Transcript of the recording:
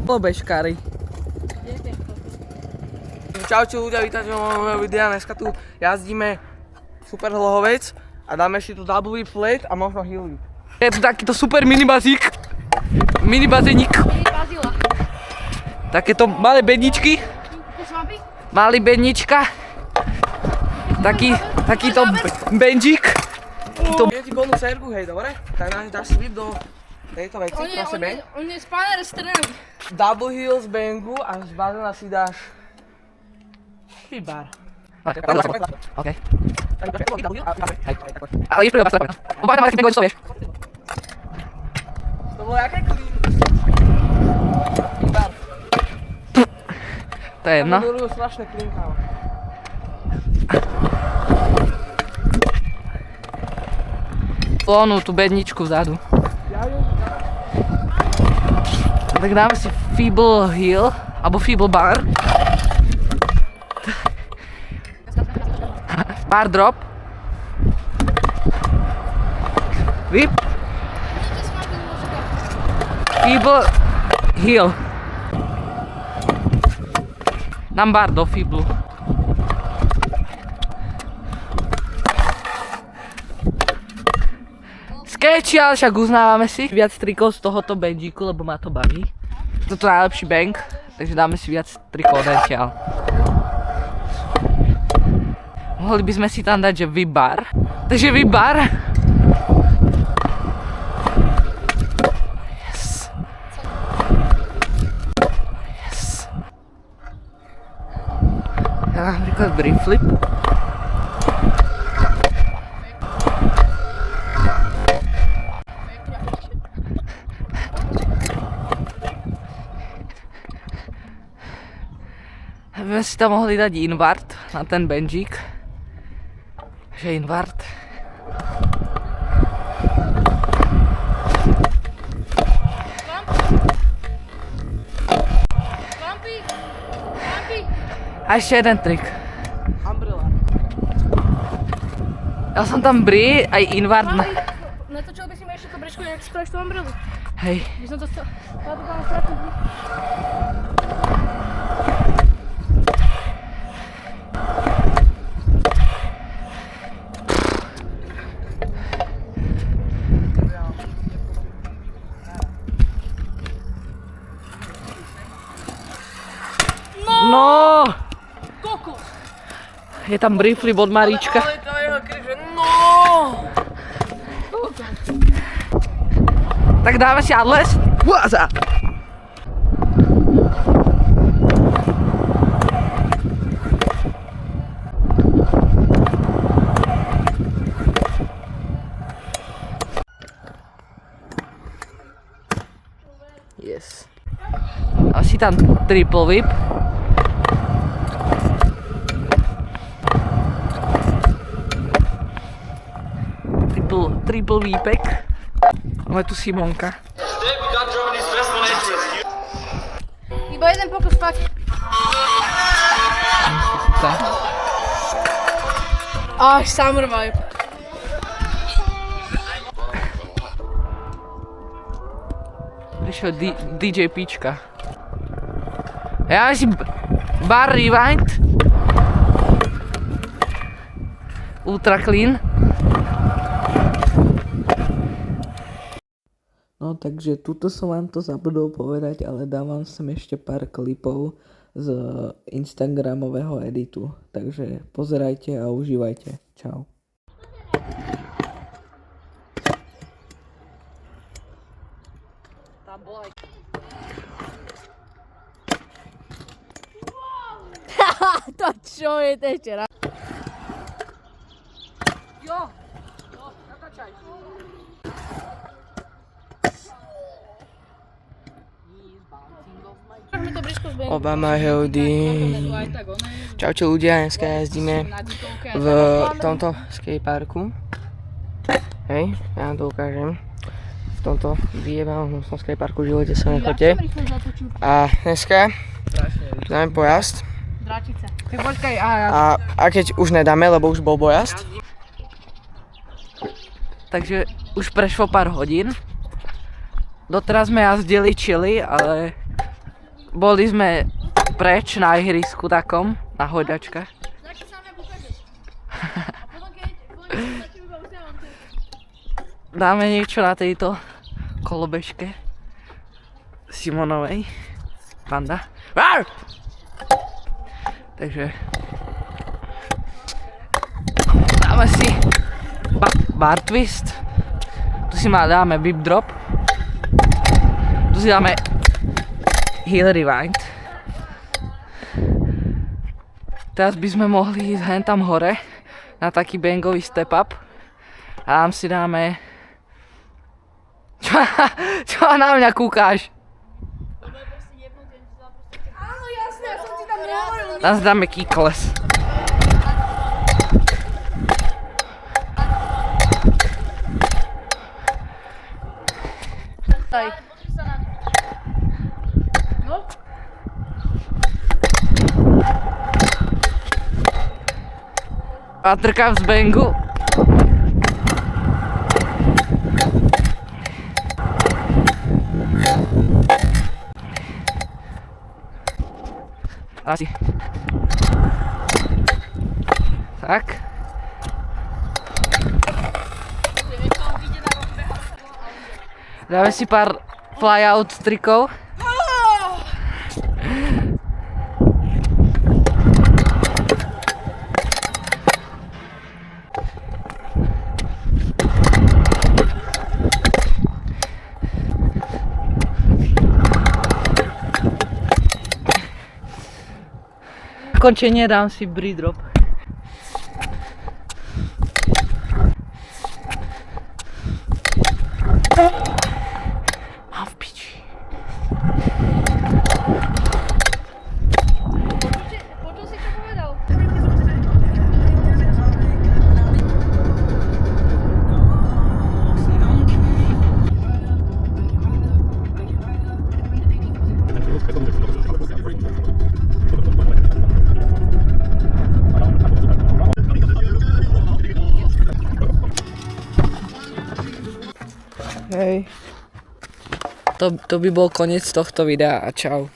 Bežkári. Čaute ľudia, vítajte vo mojom videa. Dneska tu jazdíme super hlohovec a dáme si tu double whip flat a možno heel whip. Je tu takýto super minibazík. Minibazénik. Takéto malé bedničky. Malý bednička. Takýto benžík. Je ti bonus sergu, hej, dobre? Tak dáš si whip do tejto veci pro sebe. On je spáner strany. Double heel z bangu a z bazéna si dáš bar. Ok. Ale ideš prvý opak strapať. Obávam, ale keď negodíš to vieš. To bolo jaké clean? Bar. To je jedno. Tam budú strašné clean, kámo. Onú tú bedničku vzadu. Tak dáme si feeble heel, alebo feeble bar. Bar drop. Whip. Feeble heel. Dám bar do feeble. Sketchy, ale však uznávame si viac trikov z tohoto benžíku, lebo ma to baví. Toto je najlepší bang, takže dáme si viac trikov odtiaľ. Mohli by sme si tam dať, že V-bar. Takže V-bar. Yes. Yes. Ja napríklad brief flip. By sme si tam mohli dať invert na ten benžík. Že invert. A ešte jeden trik. Umbrella. Ja som tam brie aj invert. Natočil by si mi ešte to brečko, jak spravíš tú umbrelu. Hej. By som to chcel. Ja to tam stratím. No! Kokos! Je tam brief flip od Maríčka. Ale to jeho križe, no! Tak dáme si adles. Váza! Yes. A si tam triple whip. Triple výpek. Máme tu Simonka. Iba jeden pokus fakt. Summer vibe. Prišiel DJ Pička. Ja si bar rewind. Ultra clean. No takže tuto som vám to zabudol povedať, ale dávam sem ešte pár klipov z Instagramového editu. Takže pozerajte a užívajte. Čau. To čo je to ešte raz? Jo, natáčaj. Obama Howdy. Čaute ľudia, dneska jazdíme v tomto skateparku. Hej, ja vám to ukážem. V tomto vyjebanom skateparku v živote sa nechoďte. A dneska dáme pojazd. A keď už nedáme, lebo už bol bojazd. Takže už prešlo pár hodín. Doteraz sme jazdili chili, ale boli sme preč na ihrisku takom, na hoďačkách. Dáme niečo na tejto kolobežke Simonovej. Panda. Takže dáme si bar twist. Tu si dáme bip drop. Tu si dáme heel rewind. Teraz by sme mohli ísť hen tam hore na taký bangový step up. A tam si dáme... Čo na mňa kúkáš? Áno, jasné, ja som ti tam nehovoril. Tam si dáme kýkles. Daj. No? A trkám z bangu. Asi. Tak. Dáme si pár flyout trikov. Končenie dám si bri drop. Mám v piči. Počul si, čo povedal? Hej. To by bol koniec tohto videa a čau.